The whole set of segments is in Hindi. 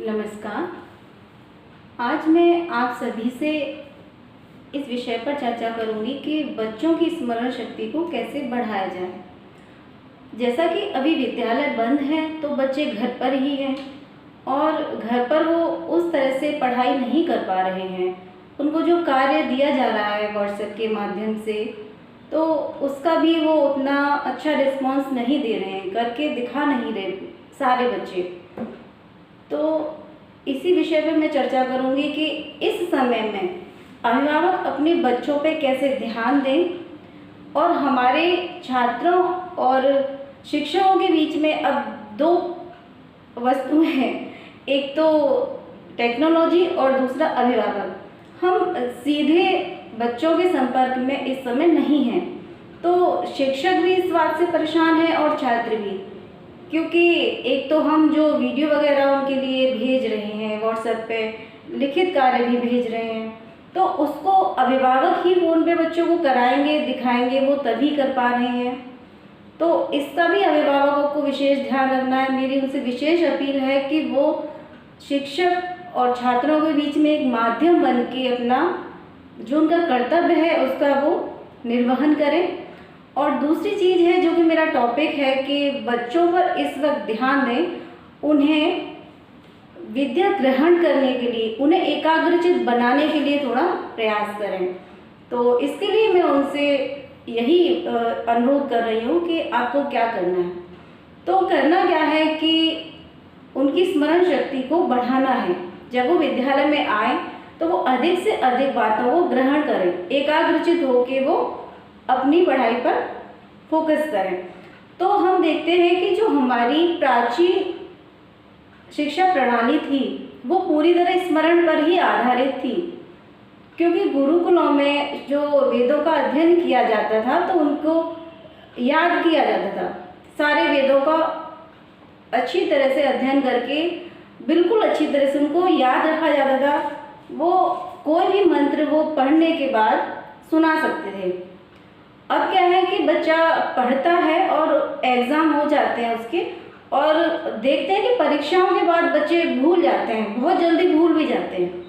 नमस्कार। आज मैं आप सभी से इस विषय पर चर्चा करूंगी कि बच्चों की स्मरण शक्ति को कैसे बढ़ाया जाए। जैसा कि अभी विद्यालय बंद है तो बच्चे घर पर ही हैं और घर पर वो उस तरह से पढ़ाई नहीं कर पा रहे हैं। उनको जो कार्य दिया जा रहा है व्हाट्सएप के माध्यम से, तो उसका भी वो उतना अच्छा रिस्पॉन्स नहीं दे रहे हैं, करके दिखा नहीं रहे सारे बच्चे। तो इसी विषय पर मैं चर्चा करूंगी कि इस समय में अभिभावक अपने बच्चों पे कैसे ध्यान दें और हमारे छात्रों और शिक्षकों के बीच में अब दो वस्तुएं हैं, एक तो टेक्नोलॉजी और दूसरा अभिभावक। हम सीधे बच्चों के संपर्क में इस समय नहीं हैं, तो शिक्षक भी इस बात से परेशान है और छात्र भी, क्योंकि एक तो हम जो वीडियो वगैरह उनके लिए भेज रहे हैं व्हाट्सएप पे, लिखित कार्य भी भेज रहे हैं, तो उसको अभिभावक ही फ़ोन पे बच्चों को कराएंगे, दिखाएंगे, वो तभी कर पा रहे हैं। तो इसका भी अभिभावकों को विशेष ध्यान रखना है। मेरी उनसे विशेष अपील है कि वो शिक्षक और छात्रों के बीच में एक माध्यम बन के अपना जो उनका कर्तव्य है उसका वो निर्वहन करें। और दूसरी चीज़ है जो कि मेरा टॉपिक है कि बच्चों पर इस वक्त ध्यान दें, उन्हें विद्या ग्रहण करने के लिए, उन्हें एकाग्रचित बनाने के लिए थोड़ा प्रयास करें। तो इसके लिए मैं उनसे यही अनुरोध कर रही हूँ कि आपको क्या करना है। तो करना क्या है कि उनकी स्मरण शक्ति को बढ़ाना है। जब वो विद्यालय में आए तो वो अधिक से अधिक बातों को ग्रहण करें, एकाग्रचित होकर वो अपनी पढ़ाई पर फोकस करें। तो हम देखते हैं कि जो हमारी प्राचीन शिक्षा प्रणाली थी वो पूरी तरह स्मरण पर ही आधारित थी, क्योंकि गुरुकुलों में जो वेदों का अध्ययन किया जाता था तो उनको याद किया जाता था। सारे वेदों का अच्छी तरह से अध्ययन करके बिल्कुल अच्छी तरह से उनको याद रखा जाता था। वो कोई भी मंत्र वो पढ़ने के बाद सुना सकते थे। अब क्या है कि बच्चा पढ़ता है और एग्ज़ाम हो जाते हैं उसके, और देखते हैं कि परीक्षाओं के बाद बच्चे भूल जाते हैं, बहुत जल्दी भूल भी जाते हैं।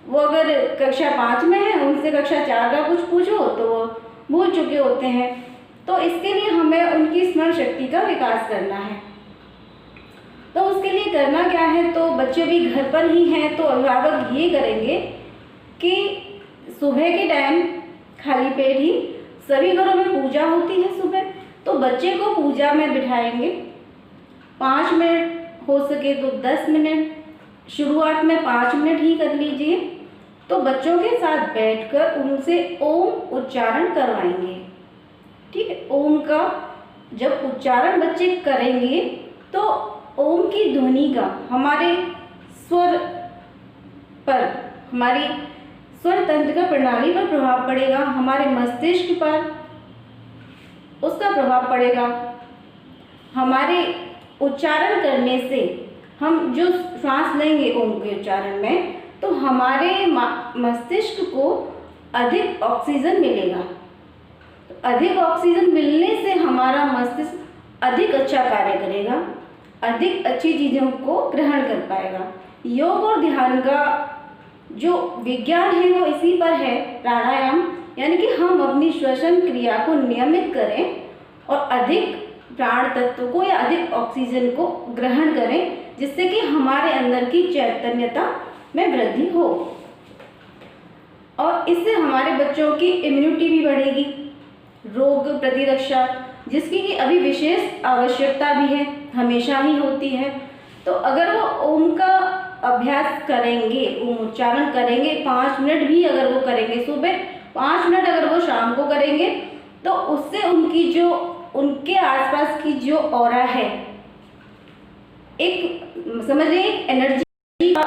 वो अगर कक्षा 5 में है, उनसे कक्षा 4 का कुछ पूछो तो वो भूल चुके होते हैं। तो इसके लिए हमें उनकी स्मरण शक्ति का विकास करना है। तो उसके लिए करना क्या है, तो बच्चे भी घर पर ही हैं तो अभिभावक ये करेंगे कि सुबह के टाइम खाली पेट ही, सभी घरों में पूजा होती है सुबह, तो बच्चे को पूजा में बिठाएंगे। 5 मिनट हो सके तो 10 मिनट, शुरुआत में 5 मिनट ही कर लीजिए। तो बच्चों के साथ बैठकर उनसे ओम उच्चारण करवाएंगे। ठीक है, ओम का जब उच्चारण बच्चे करेंगे तो ओम की ध्वनि का हमारे स्वर पर, हमारी स्वर तंत्र का प्रणाली पर प्रभाव पड़ेगा, हमारे मस्तिष्क पर उसका प्रभाव पड़ेगा। हमारे उच्चारण करने से हम जो श्वास लेंगे ओम के उच्चारण में, तो हमारे मस्तिष्क को अधिक ऑक्सीजन मिलेगा। तो अधिक ऑक्सीजन मिलने से हमारा मस्तिष्क अधिक अच्छा कार्य करेगा, अधिक अच्छी चीज़ों को ग्रहण कर पाएगा। योग और ध्यान का जो विज्ञान है वो इसी पर है, प्राणायाम, यानी कि हम अपनी श्वसन क्रिया को नियमित करें और अधिक प्राण तत्व को या अधिक ऑक्सीजन को ग्रहण करें, जिससे कि हमारे अंदर की चैतन्यता में वृद्धि हो और इससे हमारे बच्चों की इम्यूनिटी भी बढ़ेगी, रोग प्रतिरक्षा, जिसकी कि अभी विशेष आवश्यकता भी है, हमेशा ही होती है। तो अगर वो ओम का अभ्यास करेंगे, ओम उच्चारण करेंगे, 5 मिनट भी अगर वो करेंगे सुबह, 5 मिनट अगर वो शाम को करेंगे, तो उससे उनकी जो उनके आसपास की जो ऑरा है, एक समझ लीजिए एक एनर्जी का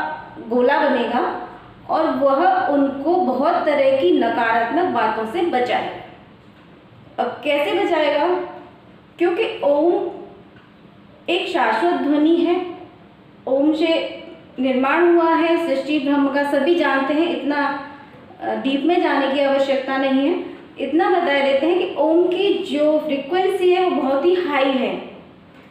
गोला बनेगा और वह उनको बहुत तरह की नकारात्मक बातों से बचाएगा। अब कैसे बचाएगा? क्योंकि ओम एक शाश्वत ध्वनि है, ओम से निर्माण हुआ है सृष्टि ब्रह्म का, सभी जानते हैं, इतना डीप में जाने की आवश्यकता नहीं है। इतना बता देते हैं कि ओम की जो फ्रीक्वेंसी है वो बहुत ही हाई है,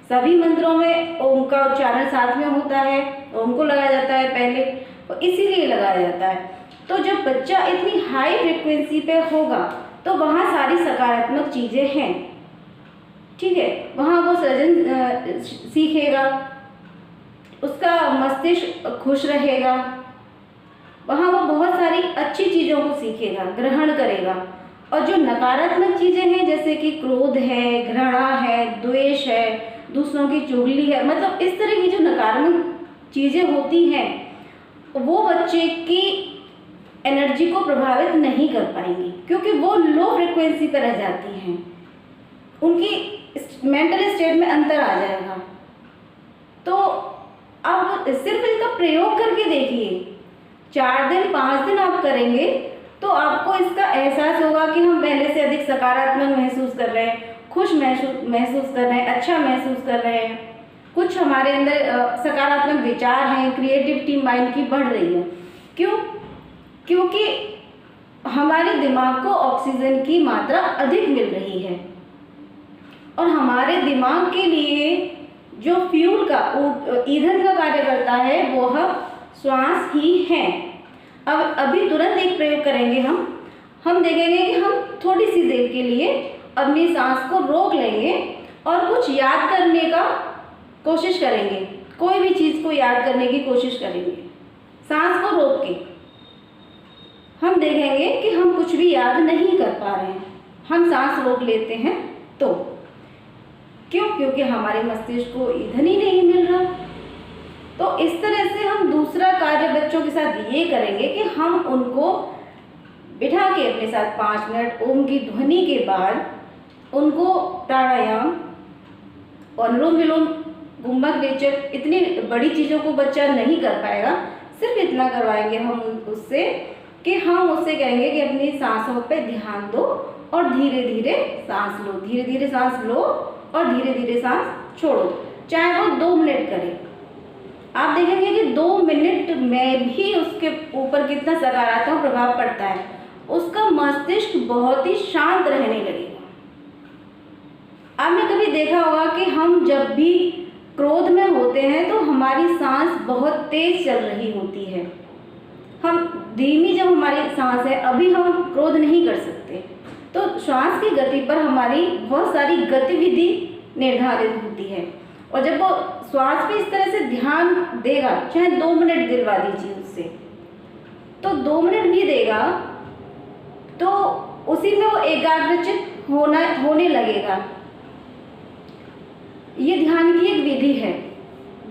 सभी मंत्रों में ओम का उच्चारण साथ में होता है, ओम को लगाया जाता है पहले, तो इसीलिए लगाया जाता है। तो जब बच्चा इतनी हाई फ्रिक्वेंसी पे होगा तो वहाँ सारी सकारात्मक चीज़ें हैं, ठीक है, वहाँ वो सृजन सीखेगा, उसका मस्तिष्क खुश रहेगा, वहाँ वो बहुत सारी अच्छी चीज़ों को सीखेगा, ग्रहण करेगा। और जो नकारात्मक चीज़ें हैं जैसे कि क्रोध है, घृणा है, द्वेष है, दूसरों की चुगली है, मतलब इस तरह की जो नकारात्मक चीज़ें होती हैं वो बच्चे की एनर्जी को प्रभावित नहीं कर पाएंगी, क्योंकि वो लो फ्रिक्वेंसी पर रह जाती हैं, उनकी मेंटल स्टेट में अंतर आ जाएगा। तो अब सिर्फ इसका प्रयोग करके देखिए, 4 दिन 5 दिन आप करेंगे तो आपको इसका एहसास होगा कि हम पहले से अधिक सकारात्मक महसूस कर रहे हैं, खुश महसूस कर रहे हैं, अच्छा महसूस कर रहे हैं, कुछ हमारे अंदर सकारात्मक विचार हैं, क्रिएटिविटी माइंड की बढ़ रही है। क्यों? क्योंकि हमारे दिमाग को ऑक्सीजन की मात्रा अधिक मिल रही है और हमारे दिमाग के लिए जो फ्यूल का ईंधन का कार्य करता है वह श्वास ही है। अब अभी तुरंत एक प्रयोग करेंगे, हम देखेंगे कि हम थोड़ी सी देर के लिए अपनी सांस को रोक लेंगे और कुछ याद करने का कोशिश करेंगे, कोई भी चीज़ को याद करने की कोशिश करेंगे, सांस को रोक के। हम देखेंगे कि हम कुछ भी याद नहीं कर पा रहे हैं, हम सांस रोक लेते हैं तो। क्यों? क्योंकि हमारे मस्तिष्क को ईंधन ही नहीं मिल रहा। तो इस तरह से हम दूसरा कार्य बच्चों के साथ ये करेंगे कि हम उनको बिठा के अपने साथ 5 मिनट ओम की ध्वनि के बाद उनको प्राणायाम, अनुलोम विलोम, गुंबक रेचक, इतनी बड़ी चीज़ों को बच्चा नहीं कर पाएगा, सिर्फ इतना करवाएंगे हम उससे कि हम उससे कहेंगे कि अपनी सांसों पे ध्यान दो और धीरे धीरे सांस लो, धीरे धीरे सांस लो और धीरे धीरे सांस छोड़ो, चाहे वो 2 मिनट करें। आप देखेंगे कि 2 मिनट में भी उसके ऊपर कितना सकारात्मक प्रभाव पड़ता है, उसका मस्तिष्क बहुत ही शांत रहने लगेगा। आपने कभी देखा होगा कि हम जब भी क्रोध में होते हैं तो हमारी सांस बहुत तेज चल रही होती है, हम धीमी जब हमारी सांस है, अभी हम क्रोध नहीं कर सकते, तो श्वास की गति पर हमारी बहुत सारी गतिविधि निर्धारित होती है। और जब वो श्वास पे इस तरह से ध्यान देगा, चाहे 2 मिनट दिलवा दीजिए उससे, तो 2 मिनट भी देगा तो उसी में वो एकाग्रचित होने लगेगा। ये ध्यान की एक विधि है,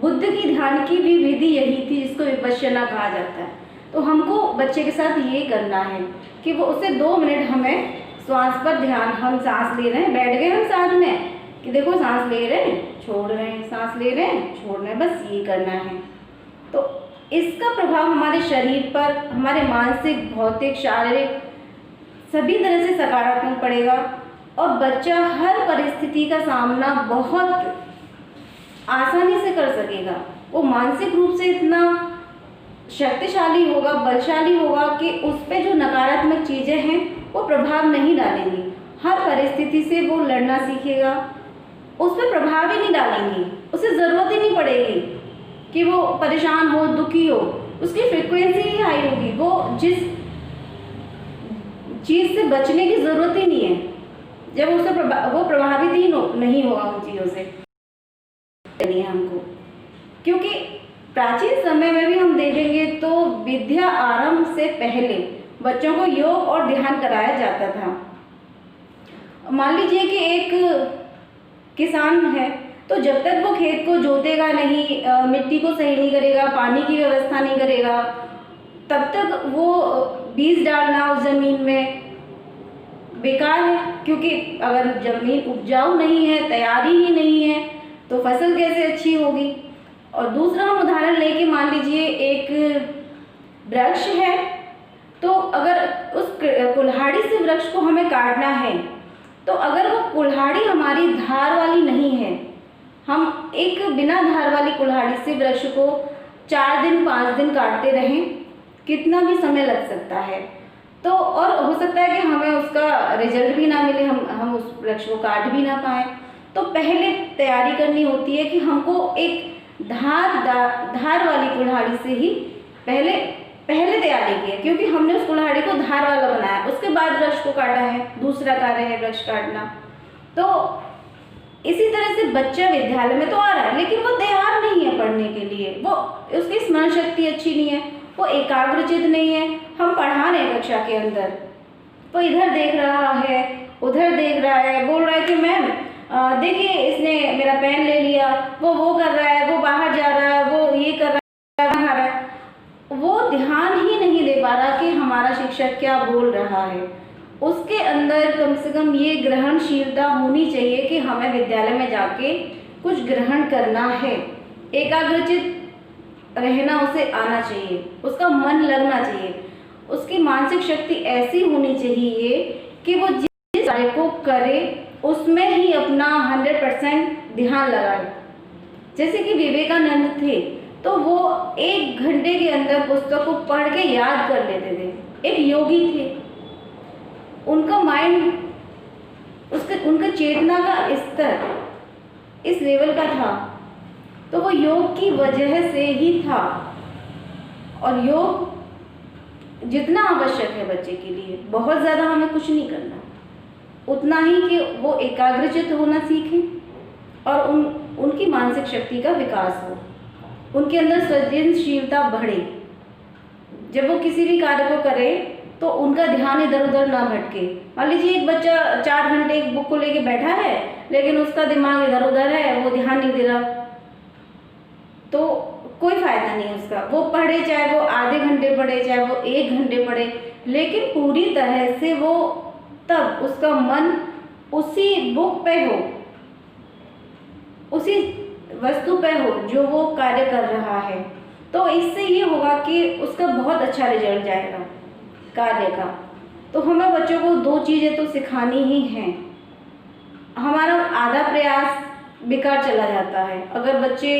बुद्ध की ध्यान की भी विधि यही थी, जिसको विपश्यना कहा जाता है। तो हमको बच्चे के साथ ये करना है कि वो उससे 2 मिनट हमें श्वास पर ध्यान, हम सांस ले रहे हैं, बैठ गए हम साथ में कि देखो सांस ले रहे हैं, छोड़ रहे हैं, सांस ले रहे हैं, छोड़ रहे हैं, बस ये करना है। तो इसका प्रभाव हमारे शरीर पर, हमारे मानसिक, भौतिक, शारीरिक सभी तरह से सकारात्मक पड़ेगा और बच्चा हर परिस्थिति का सामना बहुत आसानी से कर सकेगा। वो मानसिक रूप से इतना शक्तिशाली होगा, बलशाली होगा कि उस पर जो नकारात्मक चीज़ें हैं वो प्रभाव नहीं डालेंगी। हर परिस्थिति से वो लड़ना सीखेगा, उस पर प्रभाव ही नहीं डालेंगी, उसे ज़रूरत ही नहीं पड़ेगी कि वो परेशान हो, दुखी हो, उसकी फ्रिक्वेंसी ही हाई होगी, वो जिस चीज़ से बचने की ज़रूरत ही नहीं है, जब उसे वो प्रभावित ही नहीं होगा उन चीज़ों से हमको। क्योंकि प्राचीन समय में भी हम देखेंगे तो विद्या आरंभ से पहले बच्चों को योग और ध्यान कराया जाता था। मान लीजिए कि एक किसान है, तो जब तक वो खेत को जोतेगा नहीं, मिट्टी को सही नहीं करेगा, पानी की व्यवस्था नहीं करेगा, तब तक वो बीज डालना उस ज़मीन में बेकार है। क्योंकि अगर ज़मीन उपजाऊ नहीं है, तैयारी ही नहीं है, तो फसल कैसे अच्छी होगी। और दूसरा हम उदाहरण लेके मान लीजिए एक वृक्ष है, तो अगर उस कुल्हाड़ी से वृक्ष को हमें काटना है, तो अगर वो कुल्हाड़ी हमारी धार वाली नहीं है, हम एक बिना धार वाली कुल्हाड़ी से वृक्ष को 4 दिन 5 दिन काटते रहें, कितना भी समय लग सकता है। तो और हो सकता है कि हमें उसका रिजल्ट भी ना मिले, हम उस वृक्ष को काट भी ना पाएँ। तो पहले तैयारी करनी होती है कि हमको एक धार वाली कुल्हाड़ी से ही पहले तैयारी की है, क्योंकि हमने उस कुल्हाड़ी को धार वाला बनाया, उसके बाद वृक्ष को काटा है, दूसरा कार्य है वृक्ष काटना। तो इसी तरह से बच्चा विद्यालय में तो आ रहा है, लेकिन वो तैयार नहीं है पढ़ने के लिए, वो उसकी स्मरण शक्ति अच्छी नहीं है, वो एकाग्रचित नहीं है। हम पढ़ा रहे हैं कक्षा के अंदर, तो इधर देख रहा है, उधर देख रहा है, बोल रहा है कि मैम देखिए इसने मेरा पेन ले लिया, वो कर रहा है, वो बाहर जा रहा है, वो ये कर रहा है, खा रहा है। वो ध्यान ही नहीं दे पा रहा कि हमारा शिक्षक क्या बोल रहा है। उसके अंदर कम से कम ये ग्रहणशीलता होनी चाहिए कि हमें विद्यालय में जाके कुछ ग्रहण करना है, एकाग्रचित रहना उसे आना चाहिए, उसका मन लगना चाहिए, उसकी मानसिक शक्ति ऐसी होनी चाहिए कि वो जिस कार्य को करे उसमें ही अपना 100% ध्यान लगाए। जैसे कि विवेकानंद थे, तो वो 1 घंटे के अंदर पुस्तक को पढ़ के याद कर लेते थे। एक योगी थे, उनका माइंड, उनका चेतना का स्तर इस लेवल का था, तो वो योग की वजह से ही था। और योग जितना आवश्यक है बच्चे के लिए, बहुत ज़्यादा हमें कुछ नहीं करना, उतना ही कि वो एकाग्रचित होना सीखें और उनकी मानसिक शक्ति का विकास हो, उनके अंदर सृजनशीलता बढ़े। जब वो किसी भी कार्य को करे तो उनका ध्यान इधर उधर ना भटके। मान लीजिए एक बच्चा 4 घंटे एक बुक को लेके बैठा है, लेकिन उसका दिमाग इधर उधर है, वो ध्यान नहीं दे रहा, तो कोई फायदा नहीं उसका। वो पढ़े, चाहे वो आधे घंटे पढ़े, चाहे वो 1 घंटे पढ़े, लेकिन पूरी तरह से वो तब उसका मन उसी बुक पे हो, उसी वस्तु पे हो जो वो कार्य कर रहा है। तो इससे ये होगा कि उसका बहुत अच्छा रिजल्ट जाएगा कार्य का। तो हमें बच्चों को 2 चीज़ें तो सिखानी ही हैं। हमारा आधा प्रयास बेकार चला जाता है अगर बच्चे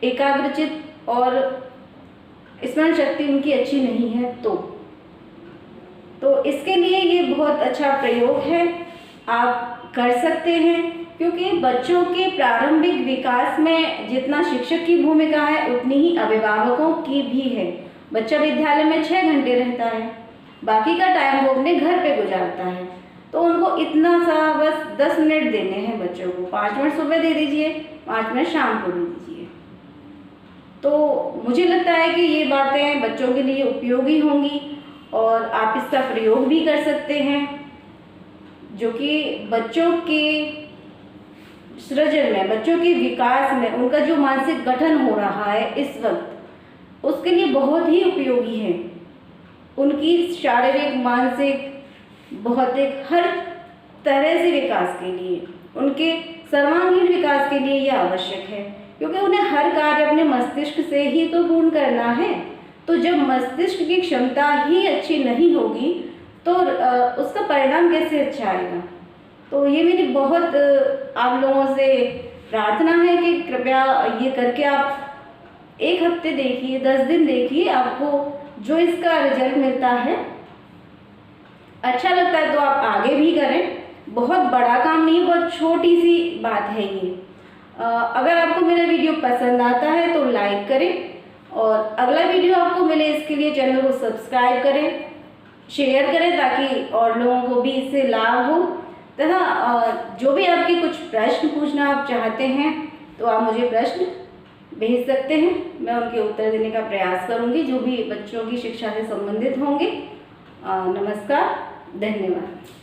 एकाग्रचित और स्मरण शक्ति उनकी अच्छी नहीं है तो इसके लिए ये बहुत अच्छा प्रयोग है, आप कर सकते हैं। क्योंकि बच्चों के प्रारंभिक विकास में जितना शिक्षक की भूमिका है उतनी ही अभिभावकों की भी है। बच्चा विद्यालय में 6 घंटे रहता है, बाकी का टाइम वो अपने घर पे गुजारता है, तो उनको इतना सा बस 10 मिनट देने हैं बच्चों को। 5 मिनट सुबह दे दीजिए, 5 मिनट शाम को दे दीजिए। तो मुझे लगता है कि ये बातें बच्चों के लिए उपयोगी होंगी और आप इसका प्रयोग भी कर सकते हैं, जो कि बच्चों के सृजन में, बच्चों के विकास में, उनका जो मानसिक गठन हो रहा है इस वक्त, उसके लिए बहुत ही उपयोगी है। उनकी शारीरिक, मानसिक, भौतिक हर तरह से विकास के लिए, उनके सर्वांगीण विकास के लिए यह आवश्यक है। क्योंकि उन्हें हर कार्य अपने मस्तिष्क से ही तो पूर्ण करना है। तो जब मस्तिष्क की क्षमता ही अच्छी नहीं होगी तो उसका परिणाम कैसे अच्छा आएगा। तो ये मेरी बहुत आप लोगों से प्रार्थना है कि कृपया ये करके आप 1 हफ्ते देखिए, 10 दिन देखिए, आपको जो इसका रिजल्ट मिलता है अच्छा लगता है तो आप आगे भी करें। बहुत बड़ा काम नहीं, बहुत छोटी सी बात है ये। अगर आपको मेरा वीडियो पसंद आता है तो लाइक करें और अगला वीडियो आपको मिले इसके लिए चैनल को सब्सक्राइब करें, शेयर करें ताकि और लोगों को भी इससे लाभ हो। तथा जो भी आपके कुछ प्रश्न पूछना आप चाहते हैं तो आप मुझे प्रश्न भेज सकते हैं, मैं उनके उत्तर देने का प्रयास करूंगी जो भी बच्चों की शिक्षा से संबंधित होंगे। नमस्कार, धन्यवाद।